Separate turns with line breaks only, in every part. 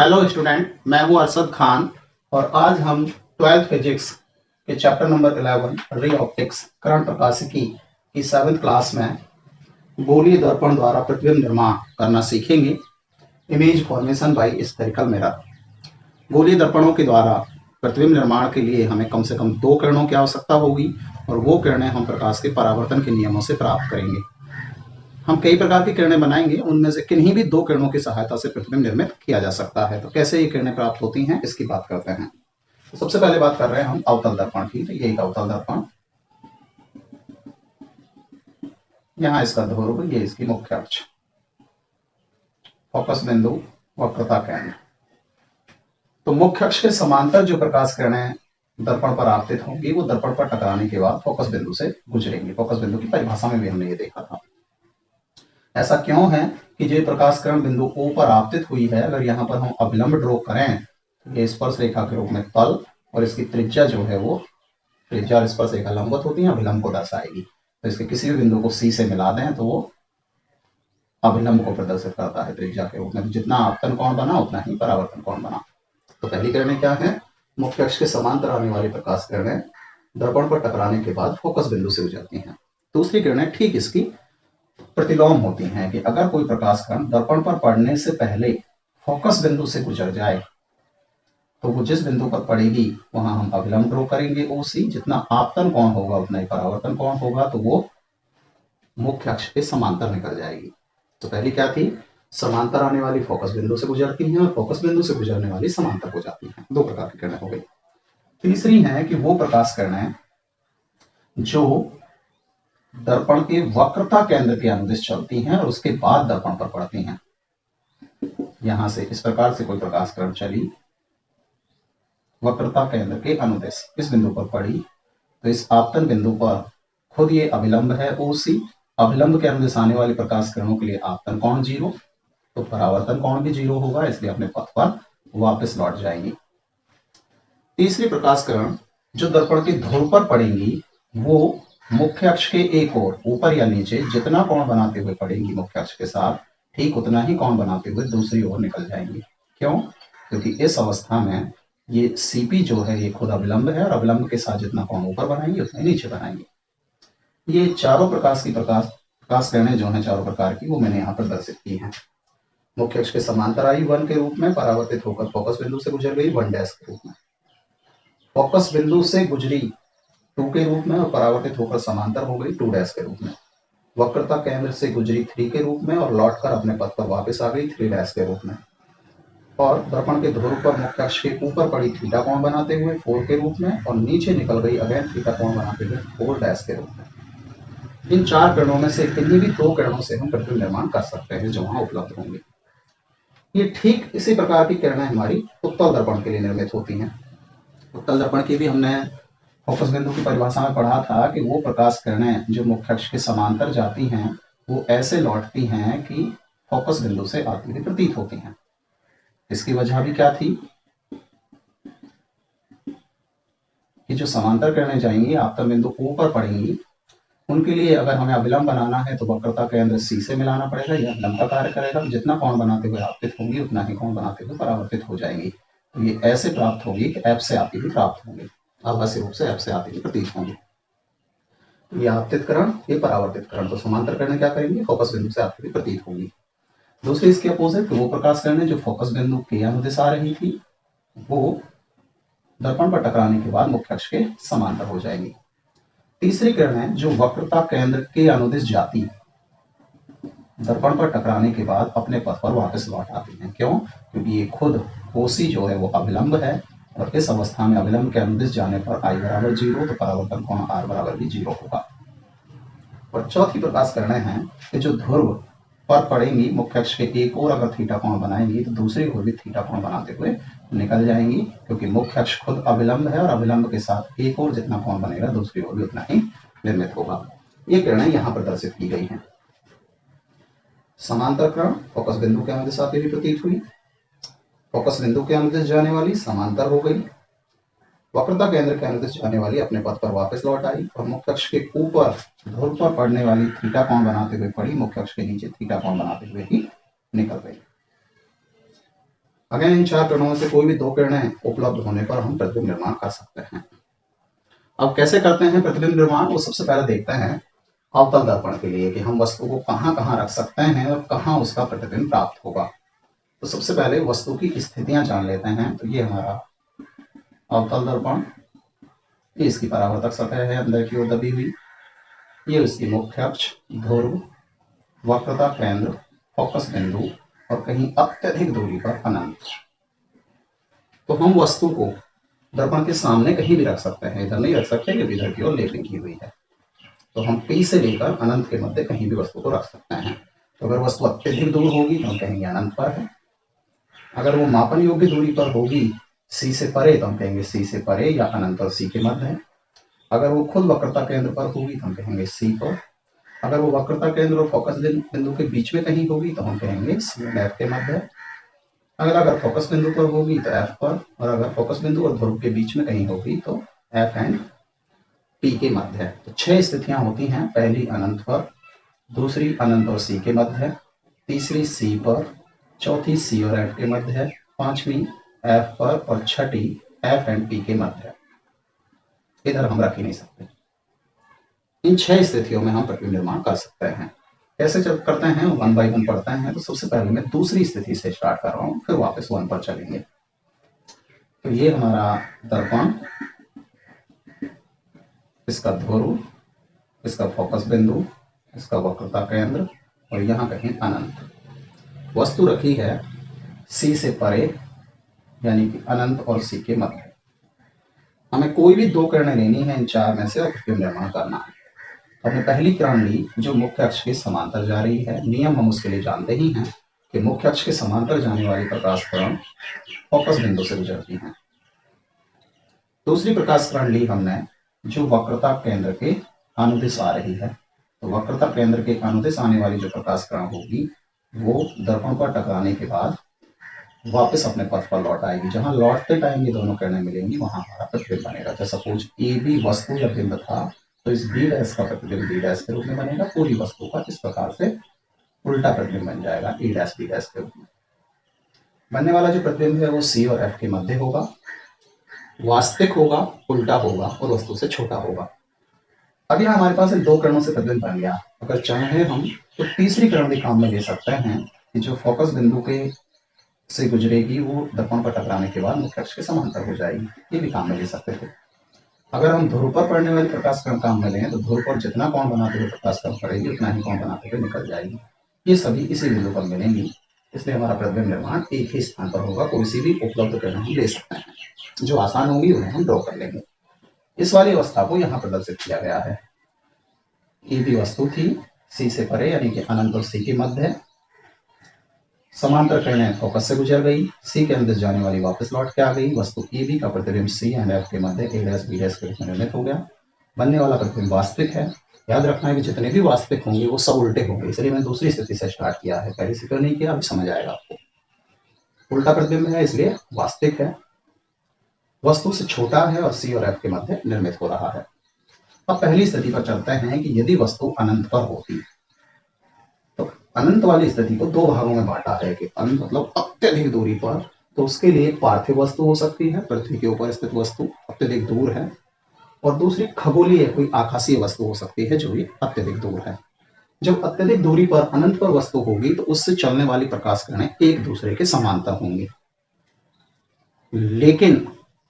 Hello student, मैं हूं अरशद खान और आज हम 12th फिजिक्स के chapter number 11 ray optics current प्रकाशिकी की 7th क्लास में गोलीय दर्पण द्वारा प्रतिबिंब निर्माण करना सीखेंगे। Image formation by spherical mirror. गोलीय दर्पणों के द्वारा प्रतिबिंब निर्माण के लिए हमें कम से कम 2 किरणों की आवश्यकता होगी और वो किरणें हम प्रकाश के परावर्तन के नियमों से प्राप्त करेंगे। हम कई प्रकार की किरणें बनाएंगे, उनमें से किन्हीं भी 2 किरणों की सहायता से प्रतिबिंब निर्मित किया जा सकता है। तो कैसे ये किरणें प्राप्त होती हैं इसकी बात करते हैं। तो सबसे पहले बात कर रहे हैं हम अवतल दर्पण की। तो यही अवतल दर्पण, यहाँ इसका ध्रुव, ये इसकी मुख्य अक्ष, फोकस बिंदु, वक्रता केंद्र। तो मुख्य अक्ष के समांतर जो प्रकाश किरणें दर्पण पर आपतित होंगी वो दर्पण पर टकराने के बाद फोकस बिंदु से गुजरेंगी। फोकस बिंदु की परिभाषा में भी हमने ये देखा था। ऐसा क्यों है कि जो प्रकाश किरण बिंदु O पर आपतित हुई है, अगर यहाँ पर हम अभिलंब ड्रॉ करें, ये स्पर्श रेखा के रूप में तल, और इसकी त्रिज्या जो है वो त्रिज्या और स्पर्श रेखा लंबवत होती है, अभिलंब को दर्शाएगी। तो इसके किसी भी बिंदु को C से मिला दें तो वो अभिलंब को प्रदर्शित करता है त्रिज्या के रूप में। तो जितना आपतन कोण बना उतना ही परावर्तन कोण बना। तो पहली किरणें क्या है? मुख्य अक्ष के समांतर आने वाली प्रकाश किरणें दर्पण पर टकराने के बाद फोकस बिंदु से गुजरती हैं। दूसरी किरणें ठीक इसकी प्रतिलोम होती हैं कि अगर कोई प्रकाश कण दर्पण पर पड़ने से पहले फोकस बिंदु से गुजर जाए तो वो जिस बिंदु पर पड़ेगी वहां हम अभिलंब ड्रॉ करेंगे OC। जितना आपतन कोण होगा उतना ही परावर्तन कोण होगा, तो वो मुख्य अक्ष के समांतर निकल जाएगी। तो पहली क्या थी? समांतर आने वाली फोकस बिंदु से गुजरती हैं और फोकस बिंदु से गुजरने वाली समांतर हो जाती हैं। 2 प्रकार की किरणें हो गई। तीसरी है कि वो प्रकाश किरणें जो दर्पण के वक्रता केंद्र के अनुदिश चलती हैं और उसके बाद दर्पण पर पड़ती हैं। यहां से इस प्रकार से कोई प्रकाश किरण चली, वक्रता केंद्र के अनुदिश इस बिंदु पर पड़ी, तो इस आपतन बिंदु पर खुद ये अभिलंब है OC। अभिलंब के अनुदिश आने वाली प्रकाश किरणों के लिए आपतन कोण 0, तो परावर्तन कोण भी 0 होगा, इसलिए अपने पथ पर वापस लौट जाएंगी। तीसरी प्रकाश किरण जो दर्पण के ध्रुव पर पड़ेंगी वो मुख्य अक्ष के एक ओर ऊपर या नीचे जितना कोण बनाते हुए पड़ेंगी मुख्य अक्ष के साथ, ठीक उतना ही कोण बनाते हुए दूसरी ओर निकल जाएंगी। क्यों? क्योंकि इस अवस्था में ये CP जो है ये खुद अभिलंब है और अभिलंब के साथ जितना कोण ऊपर बनाएंगे उतना नीचे बनाएंगे। ये चारों प्रकाश किरणें जो है चारों प्रकार की, वो मैंने यहाँ पर दर्शित की है। मुख्य अक्ष के समांतर आई 1 के रूप में, परावर्तित होकर फोकस बिंदु से गुजर गई 1' के रूप में, फोकस बिंदु से गुजरी 2 के रूप में और परावर्तित होकर समांतर हो गई 2' के रूप में, वक्रता केंद्र से गुजरी 3 के रूप में और लौटकर अपने पथ पर वापस आ गई 3' के रूप में, और दर्पण के ध्रुव पर मुख्य अक्ष के ऊपर पड़ी थीटा कोण बनाते हुए 4 के रूप में और नीचे निकल गई अगेन थीटा कोण बनाते हुए 4' के रूप में। इन 4 किरणों में से किन्हीं भी 2 किरणों से हम प्रतिबिंब निर्माण कर सकते हैं जो वहां उपलब्ध होंगे। ये ठीक इसी प्रकार की किरणें हमारी उत्तल दर्पण के लिए निर्मित होती हैं। उत्तल दर्पण की भी हमने फोकस बिंदु की परिभाषा में पढ़ा था कि वो प्रकाश किरणें जो मुख्य अक्ष के समांतर जाती हैं वो ऐसे लौटती हैं कि फोकस बिंदु से आती हुई प्रतीत होती हैं। इसकी वजह भी क्या थी कि जो समांतर किरणें जाएंगी आपतन बिंदु O पर पड़ेंगी, उनके लिए अगर हमें अभिलंब बनाना है तो वक्रता केंद्र C से मिलाना पड़ेगा, यह अभिलंब का कार्य करेगा। जितना कोण बनाते हुए आपतित होंगी उतना ही कोण बनाते हुए परावर्तित हो जाएंगी। तो ये ऐसे प्राप्त होगी कि F से आती हुई प्राप्त होंगी, आभासी रूप से F से आती हुई प्रतीत होंगी। ये आपतित किरण, ये परावर्तित किरण। तो समांतर किरणें क्या करेंगी? फोकस बिंदु से आती हुई प्रतीत होंगी। दूसरी इसके अपोजिट वो प्रकाश किरणें जो फोकस बिंदु के अनुदिश आ रही थी वो दर्पण पर टकराने के बाद मुख्य अक्ष के समांतर हो जाएगी। तीसरी किरणें जो वक्रता केंद्र के अनुदिश जाती, दर्पण पर टकराने के बाद अपने पथ पर वापस लौट आती हैं। क्यों? क्योंकि ये खुद OC जो है वो अभिलंब है और इस अवस्था में अभिलंब के अनुदिश जाने पर I बराबर 0, तो परावर्तन कोण R बराबर भी 0 होगा। और चौथी प्रकाश किरणें हैं कि जो ध्रुव पर पड़ेंगी मुख्य अक्ष के एक ओर अगर थीटा कोण बनाएंगी तो दूसरी ओर भी थीटा कोण बनाते हुए निकल जाएंगी, क्योंकि मुख्य अक्ष खुद अभिलंब है और अभिलंब के साथ एक ओर जितना कोण बनेगा दूसरी ओर भी उतना ही निर्मित होगा। ये किरणें यहाँ प्रदर्शित की गई हैं। समांतर किरण फोकस बिंदु के अनुदिश आती हुई प्रतीत हुई, फोकस बिंदु के अनुदिश जाने वाली समांतर हो गई, वक्रता केंद्र के अनुदिश जाने वाली अपने पथ पर वापस लौट आई और मुख्य अक्ष के ऊपर ध्रुव पर पड़ने वाली थीटा कोण बनाते हुए पड़ी, मुख्य अक्ष के नीचे थीटा कोण बनाते हुए ही निकल गई। अगर इन 4 किरणों से कोई भी 2 किरणें उपलब्ध होने पर हम प्रतिबिंब निर्माण कर सकते हैं। अब कैसे करते हैं प्रतिबिंब निर्माण, वो सबसे पहले देखते हैं अवतल दर्पण के लिए कि हम वस्तु को कहाँ कहाँ रख सकते हैं और कहाँ उसका प्रतिबिंब प्राप्त होगा। तो सबसे पहले वस्तु की स्थितियां जान लेते हैं। तो ये हमारा अवतल दर्पण, ये इसकी परावर्तक सतह है अंदर की ओर दबी हुई, ये उसकी मुख्य अक्ष, ध्रुव, वक्रता केंद्र, फोकस बिंदु और कहीं अत्यधिक दूरी पर अनंत। तो हम वस्तु को दर्पण के सामने कहीं भी रख सकते हैं, इधर नहीं रख सकते क्योंकि इधर की ओर लेपिंग की हुई है। तो हम P से लेकर अनंत के मध्य कहीं भी वस्तु को रख सकते हैं। तो अगर वस्तु अत्यधिक दूर होगी तो हम कहेंगे अनंत पर है। अगर वो मापन योग्य दूरी पर होगी C से परे तो हम कहेंगे C से परे या अनंत और C के मध्य है। अगर वो खुद वक्रता केंद्र पर होगी तो हम कहेंगे C पर। अगर वो वक्रता केंद्र और फोकस बिंदु के बीच में कहीं होगी तो हम कहेंगे C और F के मध्य है। अगर फोकस बिंदु पर होगी तो F पर, और अगर फोकस बिंदु और ध्रुव के बीच में कहीं होगी तो F एंड P के मध्य है। तो 6 स्थितियां होती हैं। पहली अनंत पर, दूसरी अनंत और C के मध्य है, तीसरी C पर, चौथी C और F के मध्य है, पांचवी F पर और छठी F एंड P के मध्य है। इधर हम रख ही नहीं सकते। इन 6 स्थितियों में हम प्रतिबिंब निर्माण कर सकते हैं। कैसे करते हैं, 1 बाय 1 पढ़ते हैं। तो सबसे पहले मैं दूसरी स्थिति से स्टार्ट कर रहा हूं, फिर वापस 1 पर चलेंगे। तो ये हमारा दर्पण, इसका ध्रुव, इसका फोकस बिंदु, इसका वक्रता केंद्र और यहाँ कहीं अनंत। वस्तु रखी है C से परे यानी कि अनंत और C के मध्य। हमें कोई भी 2 किरणें लेनी है इन 4 में से और प्रतिबिंब निर्माण करना है। हमने पहली किरण ली जो मुख्य अक्ष के समांतर जा रही है। नियम हम उसके लिए जानते ही हैं कि मुख्य अक्ष के समांतर जाने वाली प्रकाश किरण फोकस बिंदु से गुजरती है। दूसरी प्रकाश किरण ली हमने जो वक्रता केंद्र के अनुदिश आ रही है। तो वक्रता केंद्र के अनुदिश आने वाली जो प्रकाश किरण होगी वो दर्पण पर टकराने के बाद वापस अपने पथ पर लौट आएगी। जहां लौटते टाइम ये दोनों किरणें मिलेंगी वहां हमारा प्रतिबिंब बनेगा। जैसे सपोज ए बी वस्तु या बिंब था तो इस बी डैश का प्रतिबिंब बी डैश के रूप में बनेगा। पूरी वस्तु का इस प्रकार से उल्टा प्रतिबिंब बन जाएगा, ए डैश बी डैश के रूप में। बनने वाला जो प्रतिबिंब है वो सी और एफ के मध्य होगा, वास्तविक होगा, उल्टा होगा और वस्तु से छोटा होगा। अब यहाँ हमारे पास 2 किरणों से प्रतिबिंब बन गया। अगर चाहे हम तो तीसरी किरण भी काम में ले सकते हैं कि जो फोकस बिंदु के से गुजरेगी वो दर्पण पर टकराने के बाद मुख्य अक्ष के समांतर हो जाएगी। ये भी काम में ले सकते थे। अगर हम ध्रुव पर पड़ने वाली प्रकाश किरण काम में लें तो ध्रुव पर जितना कोण बनाते हुए प्रकाश किरण पड़ेगी उतना ही कोण बनाते हुए निकल जाएगी। ये सभी इसी बिंदु पर मिलेंगी, इसलिए हमारा प्रतिबिंब निर्माण एक ही स्थान पर होगा। कोई सी भी उपलब्ध किरण हम ले सकते हैं, जो आसान होगी उन्हें हम ड्रॉ कर लेंगे। इस वाली अवस्था को यहाँ प्रदर्शित किया गया है। ए बी वस्तु थी, सी से परे यानी कि अनंत और सी के मध्य है। समांतर किरणें फोकस से गुजर गई, सी के अंदर जाने वाली वापस लौट के आ गई। वस्तु ए बी का प्रतिबिंब सी एंड एफ के मध्य ए डैश बी डैश के रूप में निर्मित हो गया। बनने वाला प्रतिबिंब वास्तविक है। याद रखना है कि जितने भी वास्तविक होंगे वो सब उल्टे होंगे, इसलिए मैंने दूसरी स्थिति से स्टार्ट किया है, पहली से नहीं किया, अभी समझ आएगा आपको। उल्टा प्रतिबिंब है इसलिए वास्तविक है, वस्तु से छोटा है और सी और एफ के मध्य निर्मित हो रहा है। अब पहली स्थिति पर चलते हैं कि यदि वस्तु अनंत पर होती तो अनंत वाली स्थिति को 2 भागों में बांटा है कि अनंत मतलब अत्यधिक दूरी पर। तो उसके लिए एक पार्थिव वस्तु हो सकती है, पृथ्वी के ऊपर स्थित वस्तु अत्यधिक दूर है, और दूसरी खगोलीय कोई आकाशीय वस्तु हो सकती है जो भी अत्यधिक दूर है। जब अत्यधिक दूरी पर अनंत पर वस्तु होगी तो उससे चलने वाली प्रकाश किरणें एक दूसरे के समांतर होंगी, लेकिन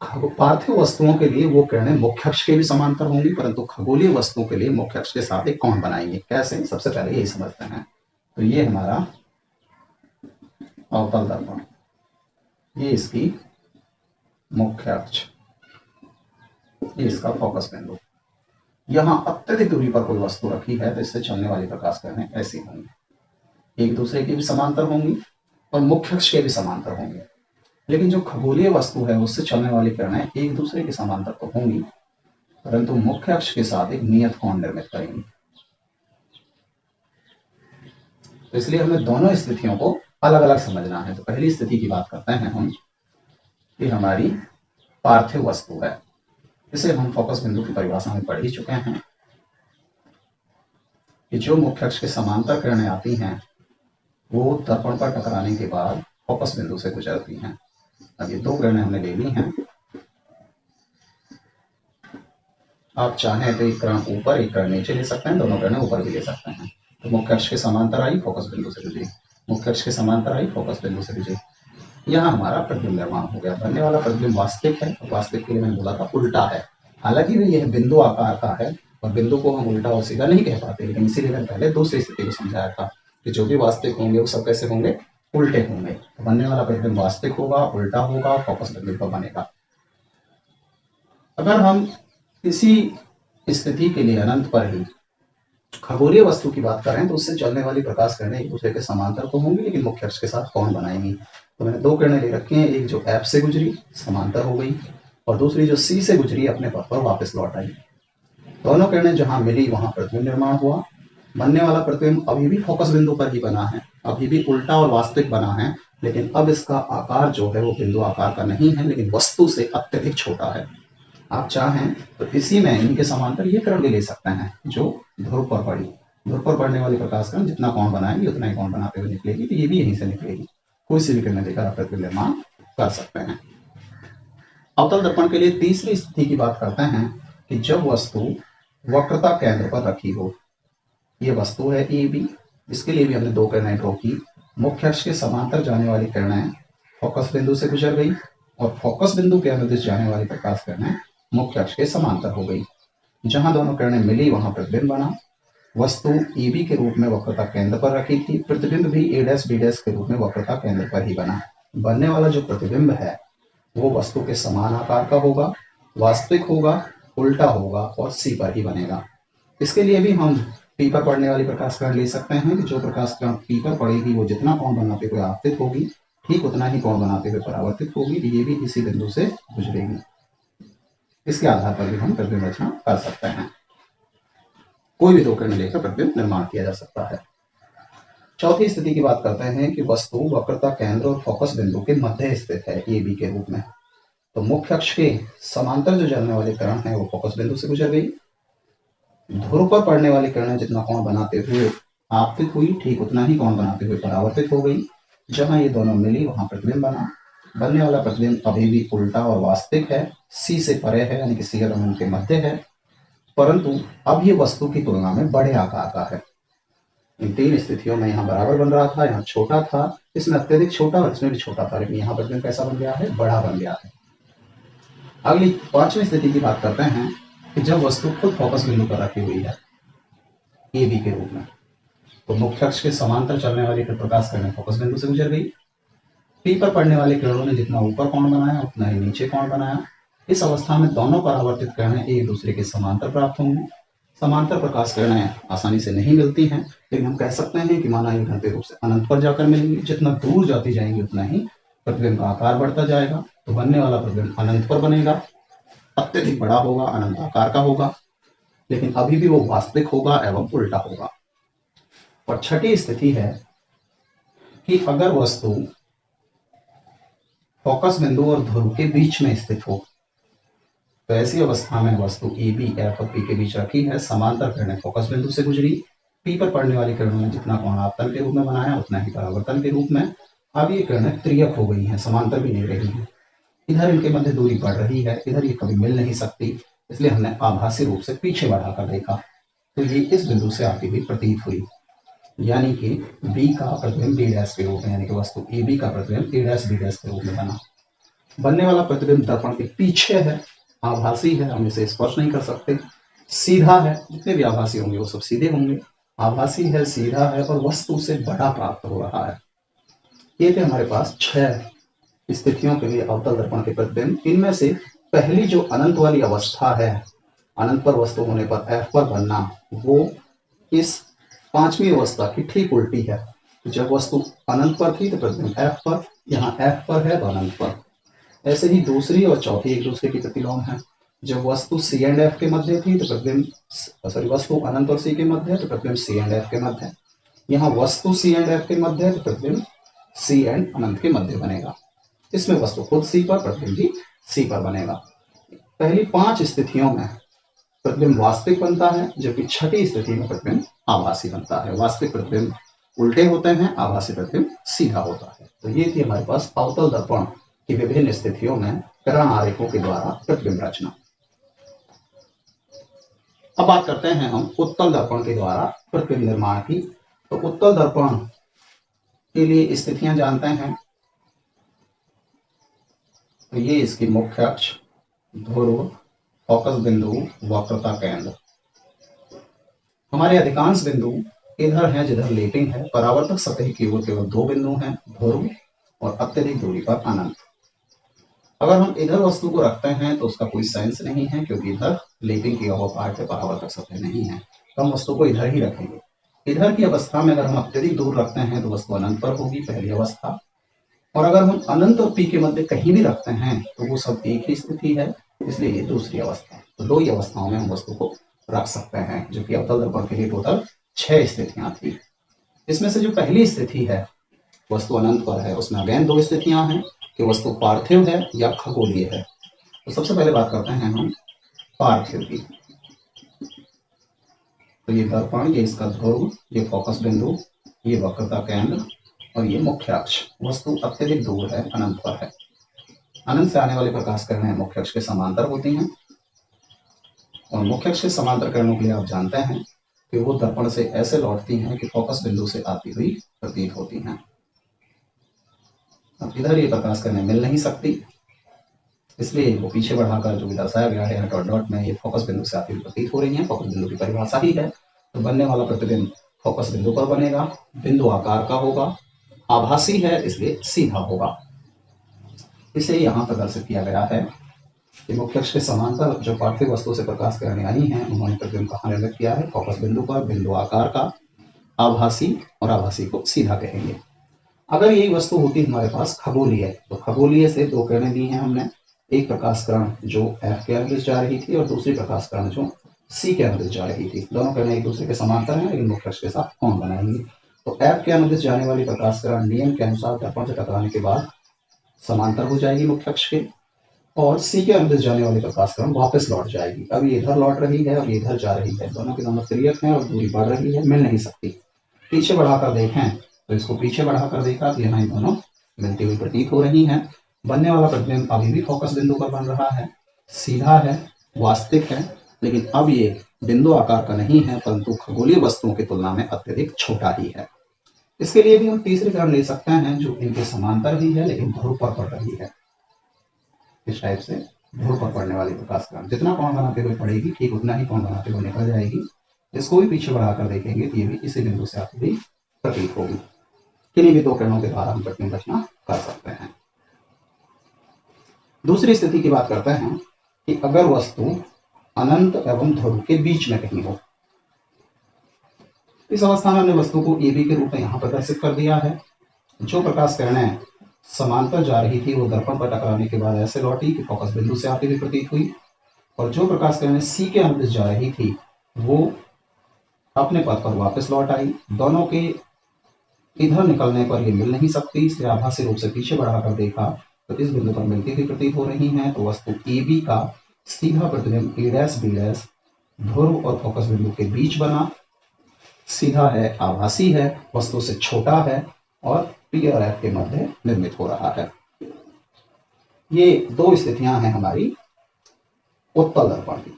पार्थिव वस्तुओं के लिए वो किरणें मुख्य अक्ष के भी समांतर होंगी, परंतु खगोलीय वस्तुओं के लिए मुख्य अक्ष के साथ एक कोण बनाएंगे। कैसे, सबसे पहले यही समझते हैं। तो ये हमारा अवतल दर्पण, ये इसकी मुख्य अक्ष, ये इसका फोकस बिंदु। यहां अत्यधिक दूरी पर कोई वस्तु रखी है तो इससे चलने वाली प्रकाश किरणें ऐसी होंगी, एक दूसरे के भी समांतर होंगी और मुख्य अक्ष के भी समांतर होंगे। लेकिन जो खगोलीय वस्तु है उससे चलने वाली किरणें एक दूसरे के समांतर तो होंगी, परंतु मुख्य अक्ष के साथ एक नियत कोण निर्मित करेंगी। तो इसलिए हमें दोनों स्थितियों को अलग अलग समझना है। तो पहली स्थिति की बात करते हैं हम, ये हमारी पार्थिव वस्तु है, इसे हम फोकस बिंदु की परिभाषा में पढ़ ही चुके हैं कि जो मुख्य अक्ष के समांतर किरणें आती हैं वो दर्पण पर टकराने के बाद फोकस बिंदु से गुजरती हैं। अब ये दो किरणें हमने ले ली हैं। आप चाहें तो एक किरण ऊपर एक किरण नीचे ले सकते हैं, दोनों किरणें ऊपर भी ले सकते हैं। तो मुख्य अक्ष के समांतर आई, फोकस बिंदु से गुजरी, मुख्य अक्ष के समांतर आई, फोकस बिंदु से गुजरी। यहाँ हमारा प्रतिबिंब निर्माण हो गया। बनने वाला प्रतिबिंब वास्तविक है, और वास्तविक के लिए मैंने बोला था उल्टा है। हालांकि यह बिंदु आकार का है और बिंदु को हम उल्टा और सीधा नहीं कह पाते, लेकिन इसीलिए मैंने पहले दूसरी स्थिति को समझाया था कि जो भी वास्तविक होंगे वो सब कैसे होंगे, उल्टे होंगे। तो बनने वाला प्रतिबिंब वास्तविक होगा, उल्टा होगा, फोकस प्रतिबिंब बनेगा। अगर हम किसी स्थिति के लिए अनंत पर ही खगोलीय वस्तु की बात करें तो उससे चलने वाली प्रकाश किरणें एक दूसरे के समांतर तो होंगी, लेकिन मुख्य अक्ष के साथ कौन बनाएंगी। तो मैंने दो किरणें ले रखी हैं, एक जो F से गुजरी समांतर हो गई, और दूसरी जो C से गुजरी अपने पथ पर वापस लौट आई। दोनों किरणें जहां मिली वहां प्रतिबिंब निर्माण हुआ। बनने वाला प्रतिबिंब अभी भी फोकस बिंदु पर ही बना है, अभी भी उल्टा और वास्तविक बना है, लेकिन अब इसका आकार जो है वो बिंदु आकार का नहीं है, लेकिन वस्तु से अत्यधिक छोटा है। आप चाहें तो इसी में इनके समांतर ये किरण भी ले सकते हैं जो ध्रुव पर पड़ी। ध्रुव पर पड़ने वाली प्रकाश किरण जितना कोण बनाएगी उतना ही कोण बनाते हुए निकलेगी, तो ये भी यहीं से निकलेगी। कोई सी भी किरण लेकर आप प्रतिबिंब निर्माण कर सकते हैं। अवतल दर्पण के लिए तीसरी स्थिति की बात करते हैं कि जब वस्तु वक्रता केंद्र पर रखी हो। ये वस्तु है AB, इसके लिए भी हमने दो किरणें ड्रॉ की। मुख्य अक्ष के समांतर जाने वाली किरणें फोकस बिंदु से गुजर गई, और फोकस बिंदु के अनुदिश जाने वाली प्रकाश किरणें मुख्य अक्ष के समांतर हो गई। जहां दोनों किरणें मिली वहां प्रतिबिंब बना। वस्तु AB के रूप में वक्रता केंद्र पर रखी थी, प्रतिबिंब भी A', B' के रूप में वक्रता केंद्र पर ही बना। बनने वाला जो प्रतिबिंब है वो वस्तु के समान आकार का होगा, वास्तविक होगा, उल्टा होगा और C पर ही बनेगा। इसके लिए भी हम P पर पड़ने वाली प्रकाश किरण ले सकते हैं कि जो प्रकाश किरण P पर पड़ेगी वो जितना कोण बनाते हुए आपतित होगी, ठीक उतना ही कोण बनाते हुए परावर्तित होगी। ये भी इसी बिंदु से गुजरेगी। इसके आधार पर भी हम प्रतिबिंब रचना कर सकते हैं। कोई भी दो किरणें लेकर प्रतिबिंब निर्माण किया जा सकता है। चौथी स्थिति की बात करते हैं कि वस्तु वक्रता केंद्र और फोकस बिंदु के मध्य स्थित है AB के रूप में। तो मुख्य अक्ष के समांतर जो चलने वाली किरण है वो फोकस बिंदु से गुजर गई। ध्रुव पर पड़ने वाली किरणें जितना कोण बनाते हुए आपतित हुई, ठीक उतना ही कोण बनाते हुए परावर्तित हो गई। जहां ये दोनों मिली वहां प्रतिबिंब बना। बनने वाला प्रतिबिंब अभी भी उल्टा और वास्तविक है, C से परे है, यानी कि C और M के मध्य है, परंतु अब ये वस्तु की तुलना में बड़े आकार का है। इन तीन स्थितियों में यहाँ बराबर बन रहा था, यहाँ छोटा था, इसमें अत्यधिक छोटा और इसमें भी छोटा था, लेकिन यहाँ प्रतिबिंब कैसा बन गया है, बड़ा बन गया है। अगली पांचवी स्थिति की बात करते हैं कि जब वस्तु खुद फोकस बिंदु पर रखी हुई है AB के रूप में, तो मुख्य अक्ष के समांतर चलने वाली प्रकाश किरणें फोकस बिंदु से गुजर गई। P पर पड़ने वाले किरणों ने जितना ऊपर कोण बनाया उतना ही नीचे कोण बनाया। इस अवस्था में दोनों परावर्तित किरणें एक दूसरे के समांतर प्राप्त होंगी। समांतर प्रकाश किरणें आसानी से नहीं मिलती हैं, लेकिन हम कह सकते हैं कि माना ये घनत्व रूप से अनंत पर जाकर मिलेंगी। जितना दूर जाती जाएंगी उतना ही प्रतिबिंब का आकार बढ़ता जाएगा। तो बनने वाला प्रतिबिंब अनंत पर बनेगा, अत्यधिक बड़ा होगा, अनंत आकार का होगा, लेकिन अभी भी वो वास्तविक होगा एवं उल्टा होगा। और छठी स्थिति है कि अगर वस्तु फोकस बिंदु और ध्रुव के बीच में स्थित हो, तो ऐसी अवस्था में वस्तु AB, F और P के बीच रखी है। समांतर किरणें फोकस बिंदु से गुजरी। P पर पड़ने वाली किरणों ने जितना कोण आपतन के रूप में बनाया उतना ही परावर्तन के रूप में। अब ये किरणें त्रियक हो गई हैं, समांतर भी नहीं रही हैं। इधर इनके मध्य दूरी बढ़ रही है, इधर ये कभी मिल नहीं सकती, इसलिए हमने आभासी रूप से पीछे बढ़ाकर देखा, तो ये इस बिंदु से आती हुई प्रतीत हुई, यानी कि B का प्रतिबिंब B' के रूप में, यानी कि वस्तु AB का प्रतिबिंब A', B' के रूप में बना। बनने वाला प्रतिबिंब दर्पण के पीछे है, आभासी है, हम इसे स्पर्श नहीं कर सकते। सीधा है, जितने भी आभासी होंगे वो सब सीधे होंगे। आभासी है, सीधा है और वस्तु से बड़ा प्राप्त हो रहा है। ये थे हमारे पास 6 स्थितियों के लिए अवतल दर्पण के प्रतिबिंब। इनमें से पहली जो अनंत वाली अवस्था है, अनंत पर वस्तु होने पर F पर बनना, वो इस पांचवी अवस्था की ठीक उल्टी है। जब वस्तु अनंत पर थी तो प्रतिबिंब F पर, यहाँ F पर है तो अनंत पर। ऐसे ही दूसरी और चौथी एक दूसरे की प्रतिलोम है। जब वस्तु C एंड F के मध्य थी तो प्रतिबिंब वस्तु अनंत और C के मध्य है तो प्रतिबिंब C एंड F के मध्य है। यहाँ वस्तु C एंड F के मध्य है तो प्रतिबिंब C एंड अनंत के मध्य बनेगा। इसमें वस्तु खुद C पर, प्रतिबिंब भी C पर बनेगा। पहली 5 स्थितियों में प्रतिबिंब वास्तविक बनता है, जबकि छठी स्थिति में प्रतिबिंब आभासी बनता है। वास्तविक प्रतिबिंब उल्टे होते हैं, आभासी प्रतिबिंब सीधा होता है। तो ये थी हमारे पास अवतल दर्पण की विभिन्न स्थितियों में किरण आरेखों के द्वारा प्रतिबिंब रचना। अब बात करते हैं हम उत्तल दर्पण के द्वारा प्रतिबिंब निर्माण की। तो उत्तल दर्पण के लिए स्थितियां जानते हैं। तो ये इसकी मुख्य अक्ष, ध्रुव, फोकस बिंदु, वक्रता केंद्र। हमारे अधिकांश बिंदु इधर हैं जिधर लेपिंग है। परावर्तक सतह की ओर केवल 2 बिंदु हैं, ध्रुव और अत्यधिक दूरी पर अनंत। अगर हम इधर वस्तु को रखते हैं तो उसका कोई सेंस नहीं है, क्योंकि इधर लेपिंग किया हुआ पार्ट है, परावर्तक सतह नहीं है, तो हम वस्तु को इधर ही रखेंगे। इधर की अवस्था में अगर हम अत्यधिक दूर रखते हैं तो वस्तु अनंत पर होगी, पहली अवस्था। और अगर हम अनंत और पी के मध्य कहीं भी रखते हैं तो वो सब एक ही स्थिति है, इसलिए ये दूसरी अवस्था है। तो 2 ही अवस्थाओं में हम वस्तु को रख सकते हैं, जो कि अवतल दर्पण के लिए टोटल 6 स्थितियां थी। इसमें से जो पहली स्थिति है, वस्तु अनंत पर है, उसमें अगेन 2 स्थितियां हैं कि वस्तु पार्थिव है या खगोलीय है। तो सबसे पहले बात करते हैं हम पार्थिव की। तो ये दर्पण, ये इसका ध्रुव, ये फोकस बिंदु, ये वक्रता केंद्र और ये मुख्य अक्ष। वस्तु अत्यधिक दूर है, अनंत पर है। अनंत से आने वाली प्रकाश किरणें मुख्य अक्ष के समांतर होती हैं, और मुख्य अक्ष के समांतर किरणों के लिए आप जानते हैं कि वो दर्पण से ऐसे लौटती हैं कि फोकस बिंदु से आती हुई प्रतीत होती हैं। अब इधर ये प्रकाश किरणें मिल नहीं सकती, इसलिए वो पीछे बढ़ाकर जो भी दर्शाया गया है डॉट डॉट में, ये फोकस बिंदु से आती हुई प्रतीत हो रही है। फोकस बिंदु की परिभाषा ही है। तो बनने वाला प्रतिबिंब फोकस बिंदु पर बनेगा, बिंदु आकार का होगा, आभासी है इसलिए सीधा होगा। इसे यहाँ प्रदर्शित किया गया है कि मुख्य अक्ष के समांतर जो पार्थिव वस्तु से प्रकाश किरणें आई हैं, उन्होंने प्रतिबिंब कहाँ निर्मित किया है, फोकस बिंदु पर, बिंदु आकार का, आभासी, और आभासी को सीधा कहेंगे। अगर यही वस्तु होती हमारे पास खगोलीय, तो खगोलीय से 2 किरणें दी हैं हमने, एक प्रकाश किरण जो F के अनुदिश जा रही थी और दूसरी प्रकाश किरण जो C के अनुदिश जा रही थी। दोनों किरणें एक दूसरे के समांतर हैं, लेकिन मुख्य अक्ष के साथ कोण बनाएंगी। तो F के अनुदिश जाने वाली प्रकाश किरण नियम के अनुसार दर्पण से टकराने के बाद समांतर हो जाएगी मुख्य अक्ष के, और C के अनुदिश जाने वाली प्रकाश किरण वापस लौट जाएगी। अब ये इधर लौट रही है और ये इधर जा रही है, दोनों के दोनों तिर्यक हैं और दूरी बढ़ रही है, मिल नहीं सकती। पीछे बढ़ाकर देखें तो इसको पीछे बढ़ाकर देखा तो यहाँ दोनों मिलती हुई प्रतीत हो रही हैं। बनने वाला प्रतिबिंब अभी भी फोकस बिंदु पर बन रहा है, सीधा है, वास्तविक है, लेकिन अब ये बिंदु आकार का नहीं है, परंतु खगोलीय वस्तुओं की तुलना में अत्यधिक छोटा ही है। इसके लिए भी हम तीसरी किरण ले सकते हैं जो इनके समांतर ही है, लेकिन ध्रुव पर पड़ रही है। इस टाइप से ध्रुव पर पड़ने वाली प्रकाश किरण जितना कोण बनाते हुए पड़ेगी, ठीक उतना ही कोण बनाते हुए निकल जाएगी। इसको भी पीछे बढ़ाकर देखेंगे तो ये भी इसी बिंदु से आती हुई प्रतीत होगी। किन्हीं भी 2 किरणों के द्वारा हम प्रतिबिंब रचना कर सकते हैं। दूसरी स्थिति की बात करते हैं कि अगर वस्तु अनंत एवं ध्रुव के बीच में कहीं हो। इस अवस्था में हमने वस्तु को AB के रूप में यहाँ प्रदर्शित कर दिया है। जो प्रकाश किरणें समांतर जा रही थी वो दर्पण पर टकराने के बाद ऐसे लौटी कि फोकस बिंदु से आती हुई प्रतीत हुई, और जो प्रकाश किरणें C के अनुदिश जा रही थी वो अपने पथ पर वापस लौट आई। दोनों के इधर निकलने पर ये मिल नहीं सकती, इसलिए आभासी रूप से पीछे बढ़ाकर देखा तो इस बिंदु पर मिलती हुई प्रतीत हो रही हैं। तो वस्तु AB का सीधा प्रतिबिंब A', B' ध्रुव और फोकस बिंदु के बीच बना, सीधा है, आभासी है, वस्तु से छोटा है और P और F के मध्य निर्मित हो रहा है। ये 2 स्थितियां हैं हमारी उत्तल दर्पण की।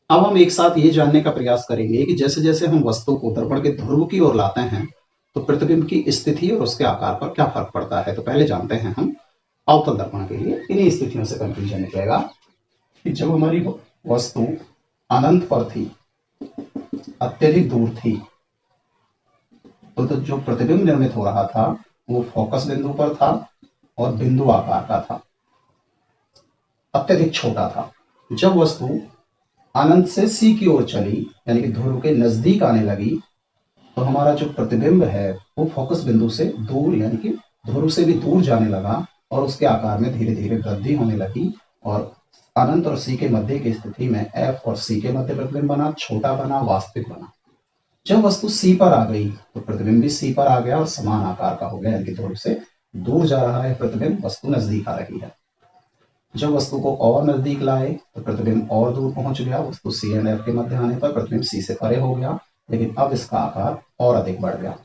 अब हम एक साथ ये जानने का प्रयास करेंगे कि जैसे जैसे हम वस्तु को दर्पण के ध्रुव की ओर लाते हैं तो प्रतिबिंब की स्थिति और उसके आकार पर क्या फर्क पड़ता है। तो पहले जानते हैं हम अवतल दर्पण के लिए। इन्हीं स्थितियों से कंफ्यूजन निकलेगा कि जब हमारी वस्तु अनंत पर थी, अत्यधिक दूर थी, तो जो प्रतिबिंब निर्मित हो रहा था वो फोकस बिंदु पर था और बिंदु आकार का था, अत्यधिक छोटा था। जब वस्तु अनंत से C की ओर चली, यानी कि ध्रुव के नजदीक आने लगी, तो हमारा जो प्रतिबिंब है वो फोकस बिंदु से दूर, यानी कि ध्रुव से भी दूर जाने लगा और उसके आकार में धीरे धीरे वृद्धि होने लगी, और अनंत और C के मध्य की स्थिति में F और C के मध्य प्रतिबिंब बना, छोटा बना, वास्तविक बना। जब वस्तु C पर आ गई तो प्रतिबिंब भी C पर आ गया और समान आकार का हो गया, यानी कि ध्रुव से दूर जा रहा है प्रतिबिंब, वस्तु नजदीक आ रही है। जब वस्तु को और नजदीक लाए तो प्रतिबिंब और दूर पहुंच गया, वस्तु C और F के मध्य आने पर प्रतिबिंब C से परे हो गया, लेकिन अब इसका आकार और अधिक बढ़ गया।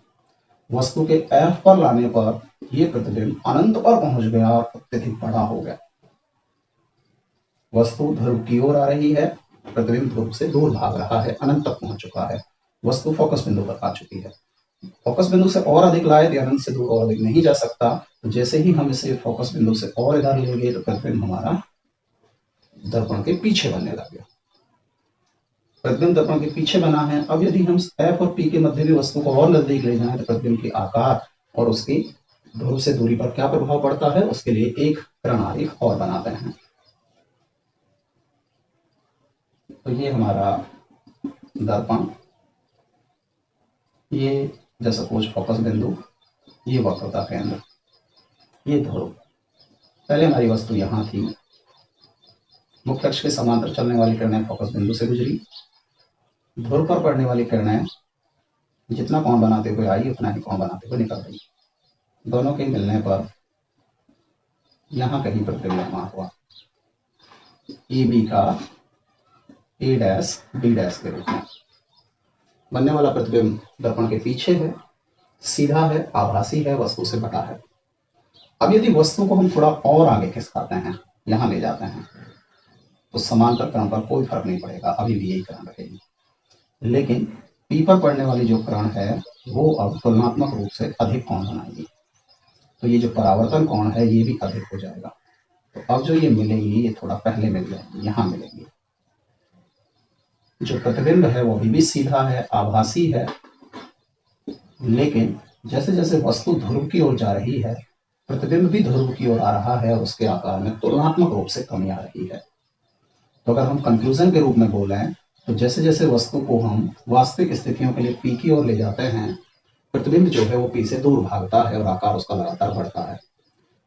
वस्तु के F पर लाने पर यह प्रतिबिंब अनंत पर पहुंच गया और अत्यधिक बड़ा हो गया। वस्तु ध्रुव की ओर आ रही है, प्रतिबिंब ध्रुव से दूर भाग रहा है, अनंत तक पहुंच चुका है। वस्तु फोकस बिंदु पर आ चुकी है। फोकस बिंदु से और अधिक लाए तो अनंत से दूर और अधिक नहीं जा सकता। तो जैसे ही हम इसे फोकस बिंदु से और इधर लेंगे तो प्रतिबिंब हमारा दर्पण के पीछे बनने लग गया। प्रतिबिंब दर्पण के पीछे बना है। अब यदि हम F और P के मध्य भी वस्तु को और नजदीक ले जाएं तो प्रतिबिंब के आकार और उसकी ध्रुव से दूरी पर क्या प्रभाव पड़ता है, उसके लिए एक किरण आरेख और बनाते हैं। तो ये हमारा दर्पण, ये जैसा सपोज फोकस बिंदु, ये वक्रता केंद्र, ये ध्रुव। पहले हमारी वस्तु यहां थी, मुख्य अक्ष के समांतर चलने वाली किरणें फोकस बिंदु से गुजरी। ध्रुव पर पड़ने वाली किरणें जितना कोण बनाते हुए आई उतना ही कोण बनाते हुए निकल गई। दोनों के मिलने पर यहां कहीं प्रतिबिंब निर्माण हुआ, ए बी का ए डैश बी डैश के रूप में। बनने वाला प्रतिबिंब दर्पण के पीछे है, सीधा है, आभासी है, वस्तु से बटा है। अब यदि वस्तु को हम थोड़ा और आगे खिसकाते हैं, यहां ले जाते हैं, तो समांतर किरण पर कोई फर्क नहीं पड़ेगा, अभी भी यही किरण रहेगी। लेकिन पी पर पड़ने वाली जो किरण है वो अब तुलनात्मक रूप से अधिक कोण बनाएगी। तो ये जो परावर्तन कोण है ये भी अधिक हो जाएगा। तो अब जो ये मिलेगी ये थोड़ा पहले मिल जाएगी, यहां मिलेगी। जो प्रतिबिंब है वो अभी भी सीधा है, आभासी है, लेकिन जैसे जैसे वस्तु ध्रुव की ओर जा रही है, प्रतिबिंब भी ध्रुव की ओर आ रहा है और उसके आकार में तुलनात्मक रूप से कमी आ रही है। तो अगर हम कंक्लूजन के रूप में बोलें तो जैसे जैसे वस्तु को हम वास्तविक स्थितियों के लिए पी की ओर ले जाते हैं, प्रतिबिंब जो है वो पी से दूर भागता है और आकार उसका लगातार बढ़ता है।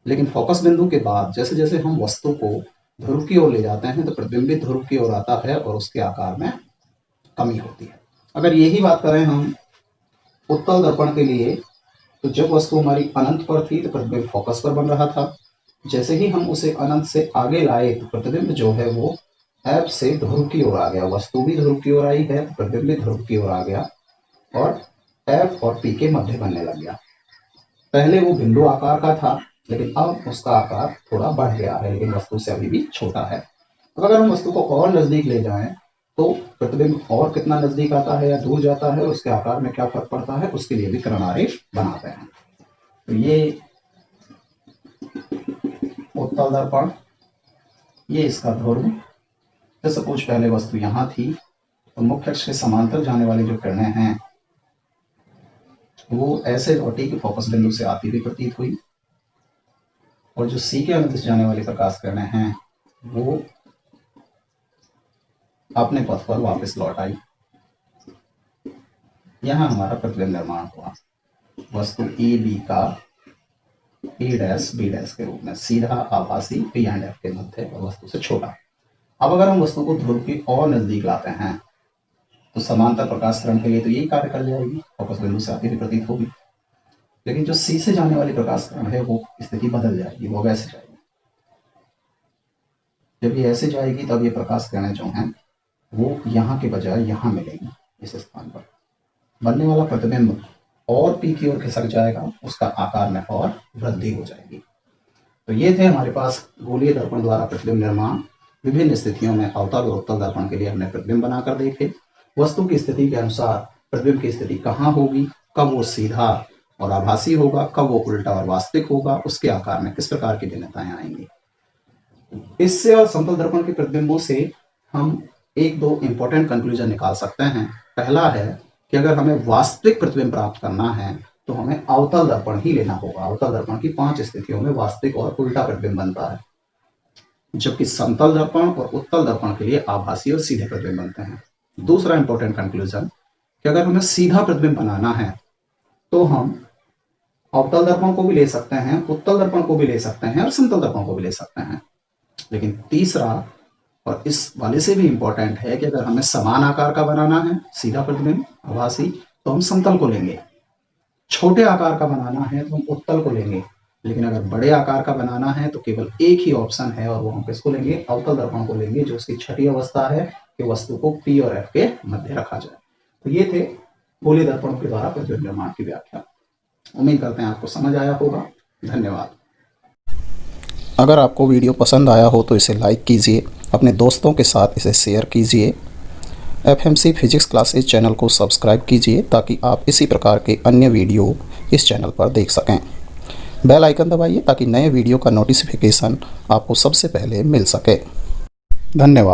लेकिन फोकस बिंदु के बाद जैसे जैसे हम वस्तु को ध्रुव की ओर ले जाते हैं तो प्रतिबिंब भी ध्रुव की ओर आता है और उसके आकार में कमी होती है। अगर यही बात करें हम उत्तल दर्पण के लिए, तो जब वस्तु हमारी अनंत पर थी तो प्रतिबिंब फोकस पर बन रहा था। जैसे ही हम उसे अनंत से आगे लाए तो प्रतिबिंब जो है वो F से ध्रुव की ओर आ गया, वस्तु भी ध्रुव की ओर आई है, प्रतिबिंब भी ध्रुव की ओर आ गया और F और P के मध्य बनने लग गया। पहले वो बिंदु आकार का था, लेकिन अब उसका आकार थोड़ा बढ़ गया है, लेकिन वस्तु से अभी भी छोटा है। अब अगर हम वस्तु को और नजदीक ले जाएं तो प्रतिबिंब और कितना नजदीक आता है या दूर जाता है, उसके आकार में क्या फर्क पड़ता है, उसके लिए भी किरण आरेख बनाते हैं। तो ये उत्तल दर्पण, ये इसका ध्रुव। तो सपोज पहले वस्तु यहां थी, तो मुख्य अक्ष के समांतर जाने वाली जो किरणें हैं वो ऐसे लौटी कि फोकस बिंदु से आती हुई प्रतीत हुई, और जो सी के अनुदिश जाने वाली प्रकाश किरणें हैं वो अपने पथ पर वापस लौट आई। यहां हमारा प्रतिबिंब निर्माण हुआ, वस्तु ए बी का ए डैश बी डैश के रूप में, सीधा, आभासी, पी एंड एफ के मध्य और वस्तु से छोटा। अब अगर हम वस्तु को ध्रुव की और नजदीक लाते हैं तो समांतर प्रकाश किरण के लिए तो यही कार्य कर जाएगी, फोकस बिंदु से आती हुई प्रतीत होगी। लेकिन जो सी से जाने वाली प्रकाश किरण है वो स्थिति बदल जाएगी, वो वैसे जाएगी। जब ये ऐसे जाएगी तब ये प्रकाश किरणें जो हैं वो यहाँ के बजाय यहाँ मिलेंगी, इस स्थान पर। बनने वाला प्रतिबिंब और पी की ओर खिसक जाएगा, उसका आकार में और वृद्धि हो जाएगी। तो ये थे हमारे पास गोलीय दर्पण द्वारा प्रतिबिंब निर्माण। विभिन्न स्थितियों में अवतल और उत्तल दर्पण के लिए हमने प्रतिबिंब बनाकर देखे। वस्तु की स्थिति के अनुसार प्रतिबिंब की स्थिति कहाँ होगी, कब वो सीधा और आभासी होगा, कब वो उल्टा और वास्तविक होगा, उसके आकार में किस प्रकार की भिन्नताएं आएंगी। इससे और समतल दर्पण के प्रतिबिंबों से हम एक दो इंपॉर्टेंट कंक्लूजन निकाल सकते हैं। पहला है कि अगर हमें वास्तविक प्रतिबिंब प्राप्त करना है तो हमें अवतल दर्पण ही लेना होगा। अवतल दर्पण की 5 स्थितियों में वास्तविक और उल्टा प्रतिबिंब बनता है, जबकि समतल दर्पण और उत्तल दर्पण के लिए आभासी और सीधे प्रतिबिंब बनते हैं। दूसरा इंपॉर्टेंट कंक्लूजन कि अगर हमें सीधा प्रतिबिंब बनाना है तो हम अवतल दर्पण को भी ले सकते हैं, उत्तल दर्पण को भी ले सकते हैं और समतल दर्पण को भी ले सकते हैं। लेकिन तीसरा और इस वाले से भी इंपॉर्टेंट है कि अगर हमें समान आकार का बनाना है सीधा प्रतिबिंब आभासी तो हम समतल को लेंगे, छोटे आकार का बनाना है तो हम उत्तल को लेंगे, लेकिन अगर बड़े आकार का बनाना है तो केवल एक ही ऑप्शन है और वो हम किसको लेंगे, अवतल दर्पण को लेंगे, जो उसकी छठी अवस्था है कि वस्तु को पी और एफ के मध्य रखा जाए। तो ये थे गोलीय दर्पणों के द्वारा प्रज्वलन निर्माण की व्याख्या। उम्मीद करते हैं आपको समझ आया होगा। धन्यवाद। अगर आपको वीडियो पसंद आया हो तो इसे लाइक कीजिए, अपने दोस्तों के साथ इसे शेयर कीजिए। FMC फिजिक्स क्लासेज चैनल को सब्सक्राइब कीजिए ताकि आप इसी प्रकार के अन्य वीडियो इस चैनल पर देख सकें। बेल आइकन दबाइए ताकि नए वीडियो का नोटिफिकेशन आपको सबसे पहले मिल सके। धन्यवाद।